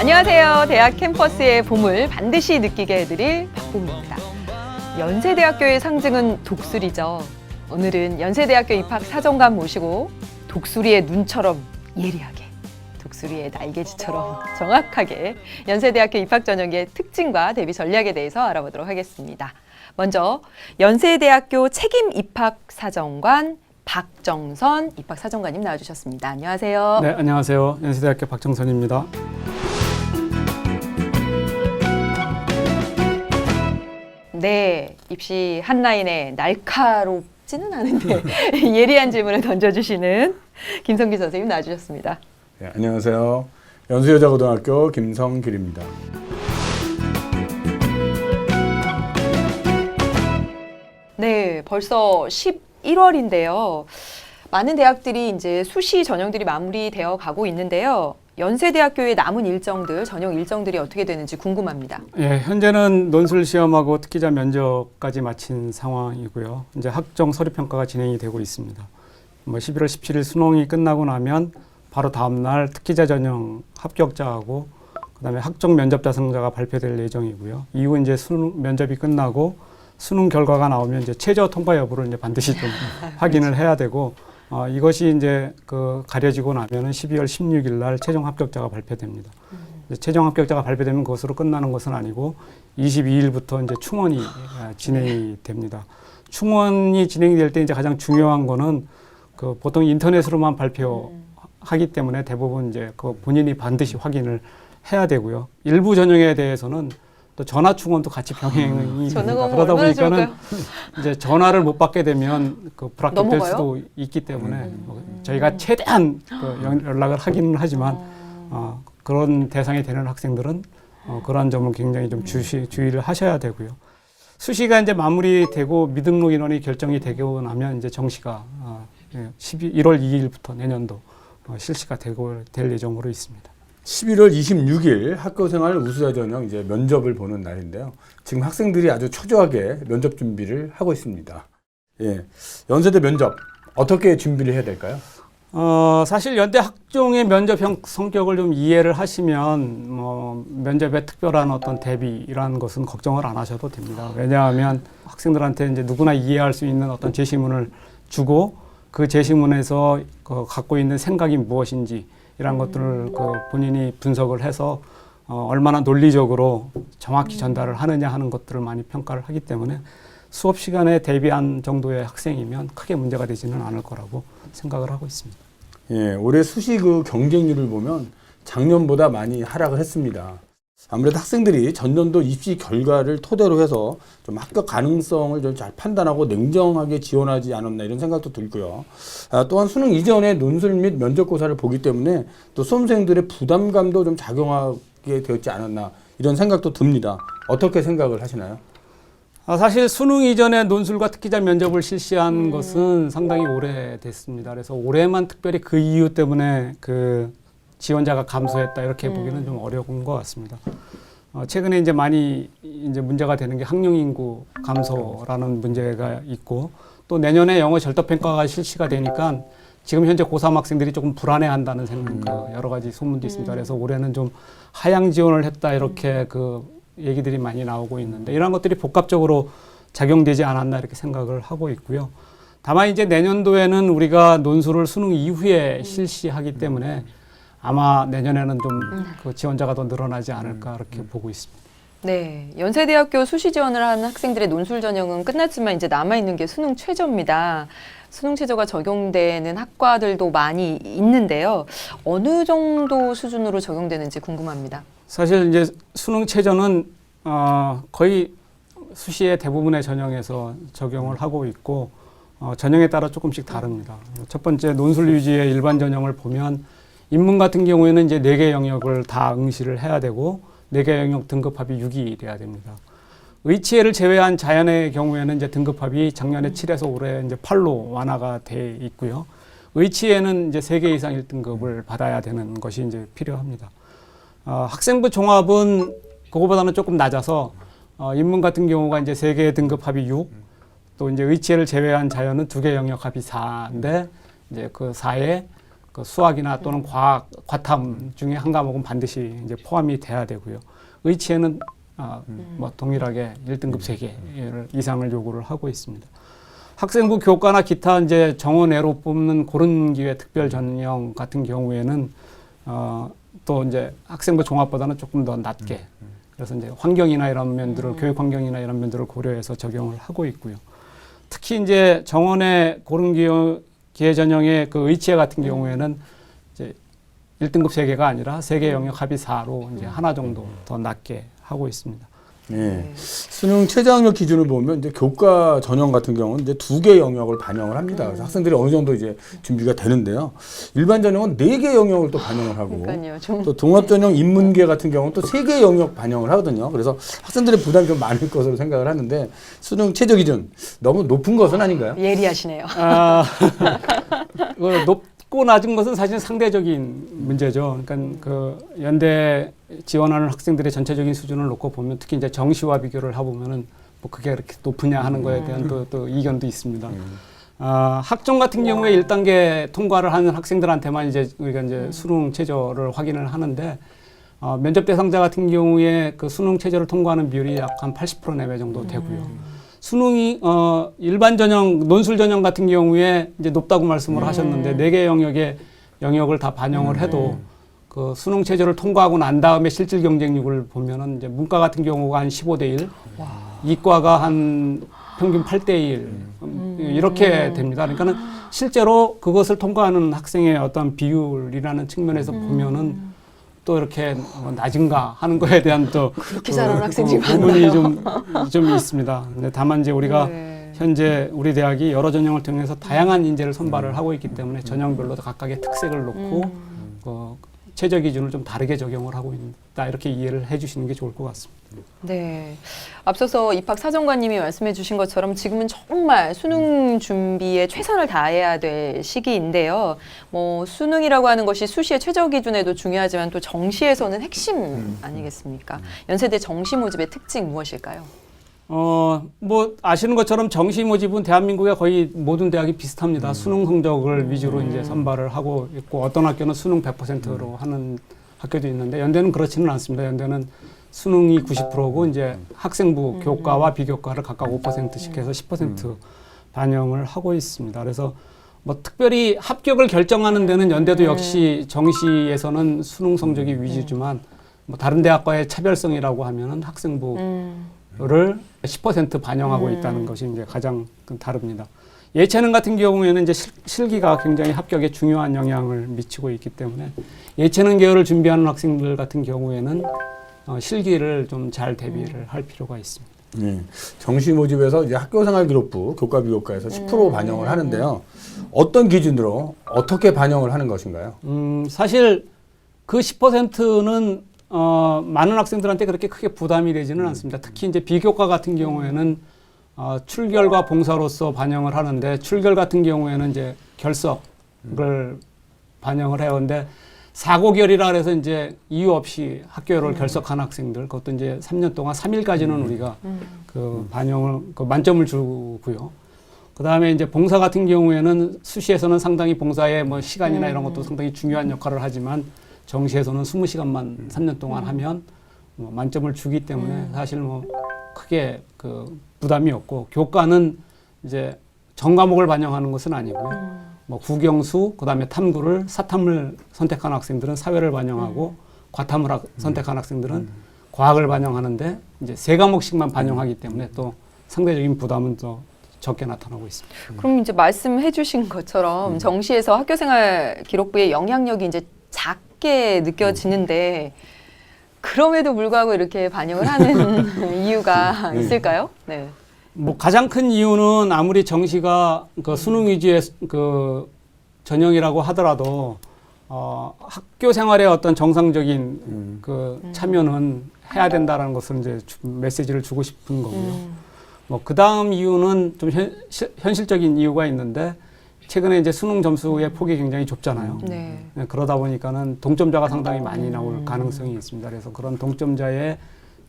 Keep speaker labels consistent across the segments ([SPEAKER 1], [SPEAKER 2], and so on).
[SPEAKER 1] 안녕하세요. 대학 캠퍼스의 봄을 반드시 느끼게 해드릴 박봄입니다. 연세대학교의 상징은 독수리죠. 오늘은 연세대학교 입학 사정관 모시고 독수리의 눈처럼 예리하게, 독수리의 날개짓처럼 정확하게 연세대학교 입학 전형의 특징과 대비 전략에 대해서 알아보도록 하겠습니다. 먼저 연세대학교 책임 입학 사정관 박정선 입학 사정관님 나와주셨습니다. 안녕하세요.
[SPEAKER 2] 네, 안녕하세요. 연세대학교 박정선입니다.
[SPEAKER 1] 네, 입시 한 라인에 날카롭지는 않은데 예리한 질문을 던져주시는 김성길 선생님 나와주셨습니다.
[SPEAKER 3] 네, 안녕하세요. 연수여자고등학교 김성길입니다.
[SPEAKER 1] 네, 벌써 11월인데요. 많은 대학들이 이제 수시 전형들이 마무리되어 가고 있는데요. 연세대학교의 남은 일정들, 전형 일정들이 어떻게 되는지 궁금합니다.
[SPEAKER 2] 예, 현재는 논술 시험하고 특기자 면접까지 마친 상황이고요. 이제 학종 서류 평가가 진행이 되고 있습니다. 11월 17일 수능이 끝나고 나면 바로 다음 날 특기자 전형 합격자하고 그다음에 학종 면접 자성자가 발표될 예정이고요. 이후 이제 수능 면접이 끝나고 수능 결과가 나오면 이제 최저 통과 여부를 이제 반드시 좀 확인을 해야 되고 이것이 이제 가려지고 나면은 12월 16일 날 최종 합격자가 발표됩니다. 최종 합격자가 발표되면 그것으로 끝나는 것은 아니고 22일부터 이제 충원이 진행이 됩니다. 충원이 진행이 될 때 이제 가장 중요한 거는 보통 인터넷으로만 발표하기 때문에 대부분 이제 본인이 반드시 확인을 해야 되고요. 일부 전형에 대해서는 또 전화 충원도 같이 병행이 됩니다. 그러다 보니까는 이제 전화를 못 받게 되면 불합격될 수도 있기 때문에 저희가 최대한 연락을 하기는 하지만 그런 대상이 되는 학생들은 그러한 점을 굉장히 좀 주의를 하셔야 되고요. 수시가 이제 마무리되고 미등록 인원이 결정이 되고 나면 이제 정시가 1월 2일부터 내년도 실시가 될 예정으로 있습니다.
[SPEAKER 3] 11월 26일 학교생활 우수자 전형 이제 면접을 보는 날인데요. 지금 학생들이 아주 초조하게 면접 준비를 하고 있습니다. 예, 연세대 면접 어떻게 준비를 해야 될까요?
[SPEAKER 2] 사실 연대 학종의 면접형 성격을 좀 이해를 하시면 면접에 특별한 어떤 대비라는 것은 걱정을 안 하셔도 됩니다. 왜냐하면 학생들한테 이제 누구나 이해할 수 있는 어떤 제시문을 주고 그 제시문에서 갖고 있는 생각이 무엇인지 이런 것들을 본인이 분석을 해서 얼마나 논리적으로 정확히 전달을 하느냐 하는 것들을 많이 평가를 하기 때문에 수업 시간에 대비한 정도의 학생이면 크게 문제가 되지는 않을 거라고 생각을 하고 있습니다.
[SPEAKER 3] 예, 올해 수시 경쟁률을 보면 작년보다 많이 하락을 했습니다. 아무래도 학생들이 전년도 입시 결과를 토대로 해서 좀 합격 가능성을 좀 잘 판단하고 냉정하게 지원하지 않았나 이런 생각도 들고요. 또한 수능 이전에 논술 및 면접고사를 보기 때문에 또 수험생들의 부담감도 좀 작용하게 되었지 않았나 이런 생각도 듭니다. 어떻게 생각을 하시나요?
[SPEAKER 2] 사실 수능 이전에 논술과 특기자 면접을 실시한 것은 상당히 오래됐습니다. 그래서 올해만 특별히 그 이유 때문에 지원자가 감소했다 이렇게 보기는 좀 어려운 것 같습니다. 최근에 이제 많이 문제가 되는 게 학령 인구 감소라는 문제가 있고 또 내년에 영어 절도 평가가 실시가 되니까 지금 현재 고3 학생들이 조금 불안해한다는 여러 가지 소문도 있습니다. 그래서 올해는 좀 하향 지원을 했다 이렇게 얘기들이 많이 나오고 있는데 이런 것들이 복합적으로 작용되지 않았나 이렇게 생각을 하고 있고요. 다만 이제 내년도에는 우리가 논술을 수능 이후에 실시하기 때문에 아마 내년에는 좀 지원자가 더 늘어나지 않을까 이렇게 보고 있습니다.
[SPEAKER 1] 네, 연세대학교 수시 지원을 한 학생들의 논술 전형은 끝났지만 이제 남아있는 게 수능 최저입니다. 수능 최저가 적용되는 학과들도 많이 있는데요. 어느 정도 수준으로 적용되는지 궁금합니다.
[SPEAKER 2] 사실 이제 수능 최저는 거의 수시의 대부분의 전형에서 적용을 하고 있고 전형에 따라 조금씩 다릅니다. 첫 번째 논술 유지의 일반 전형을 보면 인문 같은 경우에는 이제 4개 영역을 다 응시를 해야 되고 4개 영역 등급합이 6이 돼야 됩니다. 의치해를 제외한 자연의 경우에는 이제 등급합이 작년에 7에서 올해 이제 8로 완화가 돼 있고요. 의치해는 이제 3개 이상 1등급을 받아야 되는 것이 이제 필요합니다. 학생부 종합은 그거보다는 조금 낮아서 인문 같은 경우가 이제 3개 등급합이 6, 또 이제 의치해를 제외한 자연은 2개 영역 합이 4인데 이제 그 4에 그 수학이나 또는 과학, 과탐 중에 한 과목은 반드시 이제 포함이 돼야 되고요. 의치해는 뭐 동일하게 1등급 3개 이상을 요구를 하고 있습니다. 학생부 교과나 기타 이제 정원외로 뽑는 고른기회 특별 전형 같은 경우에는 또 이제 학생부 종합보다는 조금 더 낮게 그래서 이제 환경이나 이런 면들을 교육 환경이나 이런 면들을 고려해서 적용을 하고 있고요. 특히 이제 정원의 고른기회 전형의 그 의치해 같은 경우에는 이제 1등급 3개가 아니라 3개 영역 합의 4로 이제 하나 정도 더 낮게 하고 있습니다.
[SPEAKER 3] 예. 수능 최저학력 기준을 보면 이제 교과 전형 같은 경우는 이제 2개 영역을 반영을 합니다. 그래서 학생들이 어느 정도 이제 준비가 되는데요. 일반 전형은 4개 영역을 또 반영을 하고 또 종합 전형 인문계 같은 경우는 또 3개 영역 반영을 하거든요. 그래서 학생들의 부담이 좀 많을 것으로 생각을 하는데 수능 최저 기준 너무 높은 것은 아닌가요?
[SPEAKER 1] 예리하시네요.
[SPEAKER 2] 높고 낮은 것은 사실 상대적인 문제죠. 그러니까 그 연대 지원하는 학생들의 전체적인 수준을 놓고 보면 특히 이제 정시와 비교를 해보면은 뭐 그게 그렇게 높으냐 하는 거에 대한 또 이견도 있습니다. 학종 같은 경우에 1단계 통과를 하는 학생들한테만 이제 우리가 이제 수능 최저를 확인을 하는데 면접 대상자 같은 경우에 그 수능 최저를 통과하는 비율이 약 한 80% 내외 정도 되고요. 수능이 일반 전형, 논술 전형 같은 경우에 이제 높다고 말씀을 하셨는데 4개 영역을 다 반영을 해도 그 수능 최저를 통과하고 난 다음에 실질 경쟁력을 보면은 이제 문과 같은 경우가 한 15대 1, 이과가 한 평균 8대 1 이렇게 됩니다. 그러니까는 실제로 그것을 통과하는 학생의 어떤 비율이라는 측면에서 보면은 또 이렇게 낮은가 하는 거에 대한 또
[SPEAKER 1] 그렇게 잘하는 학생들이
[SPEAKER 2] 부분이 좀 있습니다. 근데 다만 이제 우리가 현재 우리 대학이 여러 전형을 통해서 다양한 인재를 선발을 하고 있기 때문에 전형별로 각각의 특색을 놓고 최저 기준을 좀 다르게 적용을 하고 있다 이렇게 이해를 해주시는 게 좋을 것 같습니다.
[SPEAKER 1] 네, 앞서서 입학사정관님이 말씀해 주신 것처럼 지금은 정말 수능 준비에 최선을 다해야 될 시기인데요. 뭐 수능이라고 하는 것이 수시의 최저 기준에도 중요하지만 또 정시에서는 핵심 아니겠습니까? 연세대 정시 모집의 특징 무엇일까요?
[SPEAKER 2] 뭐 아시는 것처럼 정시 모집은 대한민국의 거의 모든 대학이 비슷합니다. 수능 성적을 위주로 이제 선발을 하고 있고 어떤 학교는 수능 100%로 하는 학교도 있는데 연대는 그렇지는 않습니다. 연대는 수능이 90%고 이제 학생부 교과와 비교과를 각각 5%씩 해서 10% 반영을 하고 있습니다. 그래서 뭐 특별히 합격을 결정하는 데는 연대도 역시 정시에서는 수능 성적이 위주지만 뭐 다른 대학과의 차별성이라고 하면은 학생부를 10% 반영하고 있다는 것이 이제 가장 다릅니다. 예체능 같은 경우에는 이제 실기가 굉장히 합격에 중요한 영향을 미치고 있기 때문에 예체능 계열을 준비하는 학생들 같은 경우에는 실기를 좀 잘 대비를 할 필요가 있습니다.
[SPEAKER 3] 정시 모집에서 이제 학교생활기록부 교과 비교과에서 10% 반영을 하는데요. 어떤 기준으로 어떻게 반영을 하는 것인가요?
[SPEAKER 2] 사실 그 10%는 많은 학생들한테 그렇게 크게 부담이 되지는 않습니다. 특히 이제 비교과 같은 경우에는 출결과 봉사로서 반영을 하는데 출결 같은 경우에는 이제 결석을 반영을 해요. 근데 사고결이라 그래서 이제 이유 없이 학교를 결석한 학생들 그것도 이제 3년 동안 3일까지는 우리가 그 반영을 그 만점을 주고요. 그다음에 이제 봉사 같은 경우에는 수시에서는 상당히 봉사의 뭐 시간이나 이런 것도 상당히 중요한 역할을 하지만 정시에서는 20시간만 3년 동안 하면 뭐 만점을 주기 때문에 사실 뭐 크게 그 부담이 없고 교과는 이제 전 과목을 반영하는 것은 아니고요. 뭐 국영수, 그다음에 탐구를 사탐을 선택한 학생들은 사회를 반영하고 과탐을 선택한 학생들은 과학을 반영하는데 이제 3과목씩만 반영하기 때문에 또 상대적인 부담은 더 적게 나타나고 있습니다.
[SPEAKER 1] 그럼 이제 말씀해 주신 것처럼 정시에서 학교생활 기록부의 영향력이 이제 작게 느껴지는데 그럼에도 불구하고 이렇게 반영을 하는 이유가 있을까요? 네.
[SPEAKER 2] 뭐 가장 큰 이유는 아무리 정시가 그 수능 위주의 그 전형이라고 하더라도 학교 생활의 어떤 정상적인 그 참여는 해야 된다라는 것을 이제 메시지를 주고 싶은 거고요. 뭐 그 다음 이유는 좀 현실적인 이유가 있는데 최근에 이제 수능 점수의 폭이 굉장히 좁잖아요.
[SPEAKER 1] 네.
[SPEAKER 2] 그러다 보니까는 동점자가 상당히 많이 나올 가능성이 있습니다. 그래서 그런 동점자의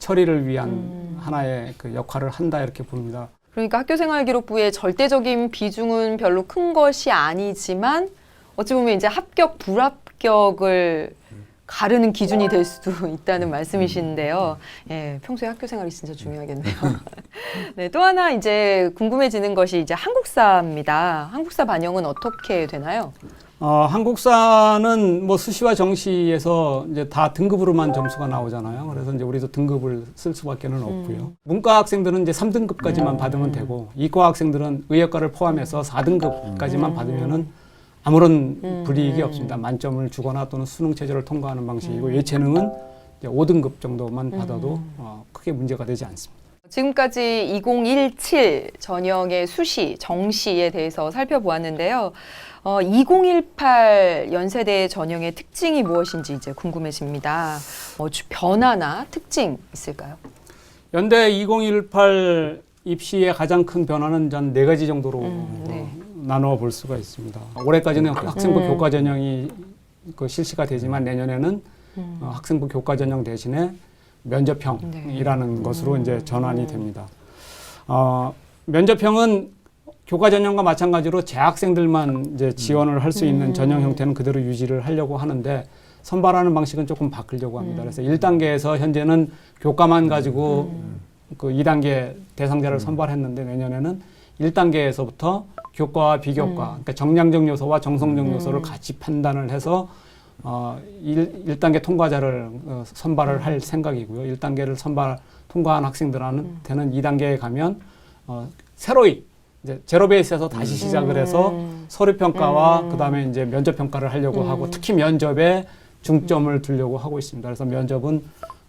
[SPEAKER 2] 처리를 위한 하나의 그 역할을 한다 이렇게 봅니다.
[SPEAKER 1] 그러니까 학교생활기록부의 절대적인 비중은 별로 큰 것이 아니지만 어찌 보면 이제 합격, 불합격을 가르는 기준이 될 수도 있다는 말씀이신데요. 예, 평소에 학교생활이 진짜 중요하겠네요. 네, 또 하나 이제 궁금해지는 것이 이제 한국사입니다. 한국사 반영은 어떻게 되나요?
[SPEAKER 2] 한국사는 뭐 수시와 정시에서 이제 다 등급으로만 점수가 나오잖아요. 그래서 이제 우리도 등급을 쓸 수밖에는 없고요. 문과 학생들은 이제 3등급까지만 받으면 되고, 이과 학생들은 의예과를 포함해서 4등급까지만 받으면은 아무런 불이익이 없습니다. 만점을 주거나 또는 수능 체제를 통과하는 방식이고, 예체능은 이제 5등급 정도만 받아도 크게 문제가 되지 않습니다.
[SPEAKER 1] 지금까지 2017 전형의 수시, 정시에 대해서 살펴보았는데요. 2018 연세대 전형의 특징이 무엇인지 이제 궁금해집니다. 변화나 특징 있을까요?
[SPEAKER 2] 연대 2018 입시의 가장 큰 변화는 전 4가지 정도로
[SPEAKER 1] 네.
[SPEAKER 2] 나누어 볼 수가 있습니다. 올해까지는 학생부 교과 전형이 실시가 되지만 내년에는 학생부 교과 전형 대신에 면접형이라는 것으로 이제 전환이 됩니다. 면접형은 교과 전형과 마찬가지로 재학생들만 이제 지원을 할 수 있는 전형 형태는 그대로 유지를 하려고 하는데, 선발하는 방식은 조금 바꾸려고 합니다. 그래서 1단계에서 현재는 교과만 가지고 그 2단계 대상자를 선발했는데, 내년에는 1단계에서부터 교과와 비교과, 그러니까 정량적 요소와 정성적 요소를 같이 판단을 해서 1단계 통과자를 선발을 할 생각이고요. 1단계를 통과한 학생들한테는 2단계에 가면 새로이 이제 제로 베이스에서 다시 시작을 해서 서류 평가와 그다음에 이제 면접 평가를 하려고 하고, 특히 면접에 중점을 두려고 하고 있습니다. 그래서 면접은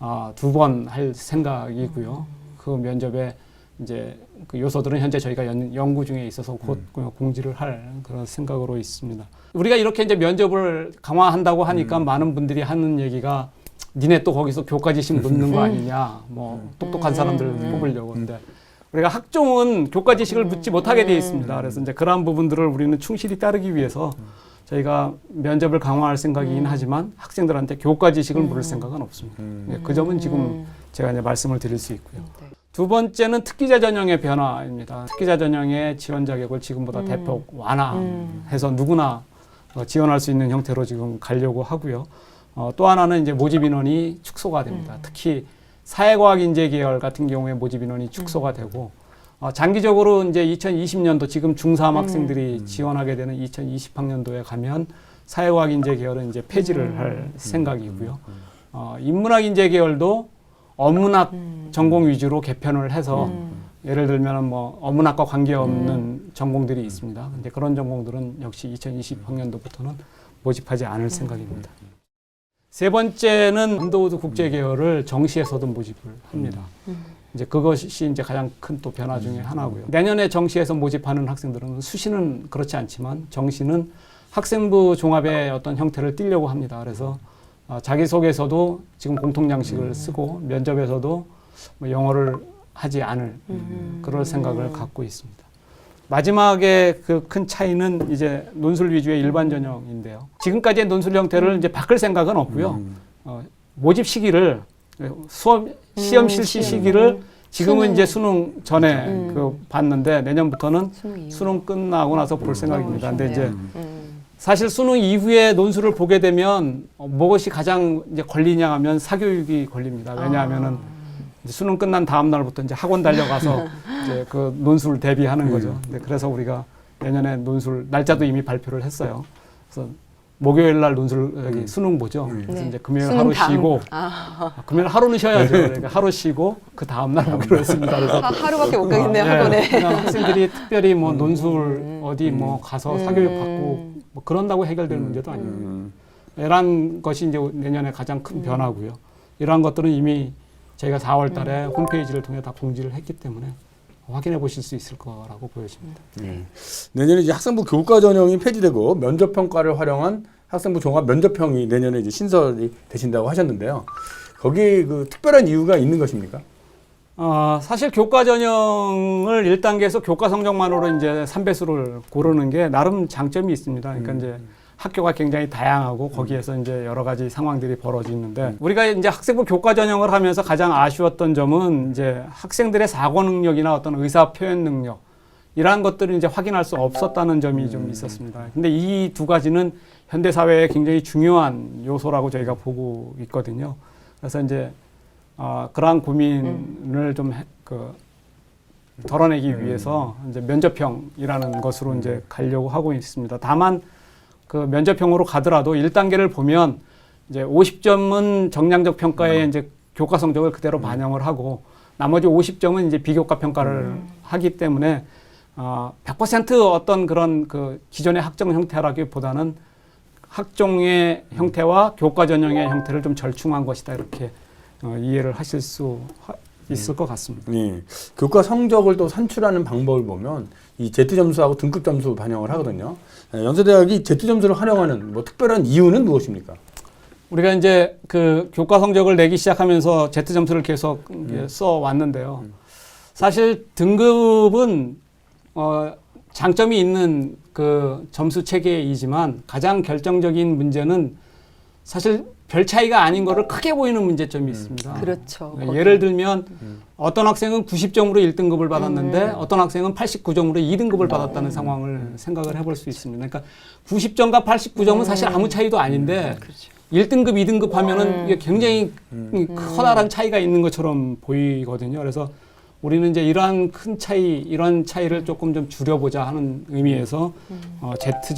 [SPEAKER 2] 2번 할 생각이고요. 그 면접에 이제 그 요소들은 현재 저희가 연구 중에 있어서 곧 공지를 할 그런 생각으로 있습니다. 우리가 이렇게 이제 면접을 강화한다고 하니까 많은 분들이 하는 얘기가, 니네 또 거기서 교과 지식 묻는 거 아니냐, 뭐 똑똑한 사람들 뽑으려고. 근데 우리가 학종은 교과 지식을 묻지 못하게 되어 있습니다. 그래서 이제 그러한 부분들을 우리는 충실히 따르기 위해서 저희가 면접을 강화할 생각이긴 하지만 학생들한테 교과 지식을 물을 생각은 없습니다. 그 점은 지금 제가 이제 말씀을 드릴 수 있고요.
[SPEAKER 1] 네.
[SPEAKER 2] 두 번째는 특기자 전형의 변화입니다. 특기자 전형의 지원 자격을 지금보다 대폭 완화해서 누구나 지원할 수 있는 형태로 지금 가려고 하고요. 또 하나는 이제 모집 인원이 축소가 됩니다. 특히 사회과학 인재 계열 같은 경우에 모집 인원이 축소가 되고, 장기적으로 이제 2020년도 지금 중3 학생들이 지원하게 되는 2020학년도에 가면 사회과학 인재 계열은 이제 폐지를 할 생각이고요. 인문학 인재 계열도 어문학 전공 위주로 개편을 해서 예를 들면 뭐 어문학과 관계없는 전공들이 있습니다. 근데 그런 전공들은 역시 2020학년도부터는 모집하지 않을 생각입니다. 세 번째는 인도우드 국제 계열을 정시에서도 모집을 합니다. 이제 그것이 이제 가장 큰 또 변화 중에 하나고요. 내년에 정시에서 모집하는 학생들은 수시는 그렇지 않지만 정시는 학생부 종합의 어떤 형태를 띠려고 합니다. 그래서 자기소개서도 지금 공통양식을 쓰고 면접에서도 뭐 영어를 하지 않을 그럴 생각을 갖고 있습니다. 마지막에 그 큰 차이는 이제 논술 위주의 일반 전형인데요. 지금까지의 논술 형태를 이제 바꿀 생각은 없고요. 모집 시기를 시험 실시 시기를 지금은 이제 수능 전에 봤는데, 내년부터는 수능 끝나고 나서 볼 생각입니다. 근데 이제 사실 수능 이후에 논술을 보게 되면 무엇이 가장 이제 걸리냐 하면 사교육이 걸립니다. 왜냐하면은 수능 끝난 다음 날부터 이제 학원 달려가서 이제 그 논술 대비하는 거죠. 그래서 우리가 내년에 논술 날짜도 이미 발표를 했어요. 그래서 목요일 날 논술 수능 보죠. 그래서 이제 금요일 하루 쉬고, 금요일 하루는 쉬어야죠. 그러니까 하루 쉬고 그 다음 날 보기로 했습니다. 그래서
[SPEAKER 1] 하루밖에 못 가겠네요, 학원에.
[SPEAKER 2] 그냥 학생들이 특별히 뭐 논술 어디 뭐 가서 사교육 받고 뭐 그런다고 해결될 문제도 아니에요. 이런 것이 이제 내년에 가장 큰 변화고요. 이러한 것들은 이미 저희가 4월 달에 홈페이지를 통해 다 공지를 했기 때문에 확인해 보실 수 있을 거라고 보여집니다.
[SPEAKER 3] 내년에 이제 학생부 교과 전형이 폐지되고 면접 평가를 활용한 학생부 종합 면접형이 내년에 이제 신설이 되신다고 하셨는데요. 거기 그 특별한 이유가 있는 것입니까?
[SPEAKER 2] 사실 교과 전형을 1단계에서 교과 성적만으로 이제 3배수를 고르는 게 나름 장점이 있습니다. 그러니까 이제 학교가 굉장히 다양하고 거기에서 이제 여러 가지 상황들이 벌어지는데 우리가 이제 학생부 교과 전형을 하면서 가장 아쉬웠던 점은 이제 학생들의 사고 능력이나 어떤 의사 표현 능력 이러한 것들을 이제 확인할 수 없었다는 점이 좀 있었습니다. 근데 이 두 가지는 현대 사회에 굉장히 중요한 요소라고 저희가 보고 있거든요. 그래서 이제 그러한 고민을 좀 덜어내기 위해서 이제 면접형이라는 것으로 이제 가려고 하고 있습니다. 다만 그 면접형으로 가더라도 1단계를 보면 이제 50점은 정량적 평가에 이제 교과 성적을 그대로 반영을 하고 나머지 50점은 이제 비교과 평가를 하기 때문에 100% 어떤 그런 그 기존의 학종 형태라기보다는 학종의 형태와 교과 전형의 형태를 좀 절충한 것이다 이렇게 이해를 하실 수 있을 것 같습니다.
[SPEAKER 3] 예. 교과 성적을 또 산출하는 방법을 보면 이 Z점수하고 등급점수 반영을 하거든요. 연세대학이 Z점수를 활용하는 뭐 특별한 이유는 무엇입니까?
[SPEAKER 2] 우리가 이제 그 교과 성적을 내기 시작하면서 Z점수를 계속 써 왔는데요. 사실 등급은 장점이 있는 그 점수 체계이지만 가장 결정적인 문제는 사실 별 차이가 아닌 거를 크게 보이는 문제점이 있습니다.
[SPEAKER 1] 그렇죠.
[SPEAKER 2] 예를 들면 어떤 학생은 90점으로 1등급을 받았는데 어떤 학생은 89점으로 2등급을 받았다는 상황을 생각을 해볼 수 있습니다. 그러니까 90점과 89점은 사실 아무 차이도 아닌데
[SPEAKER 1] 그렇죠.
[SPEAKER 2] 1등급, 2등급 하면은 이게 굉장히 커다란 차이가 있는 것처럼 보이거든요. 그래서 우리는 이제 이러한 큰 차이, 이런 차이를 조금 좀 줄여보자 하는 의미에서 Z점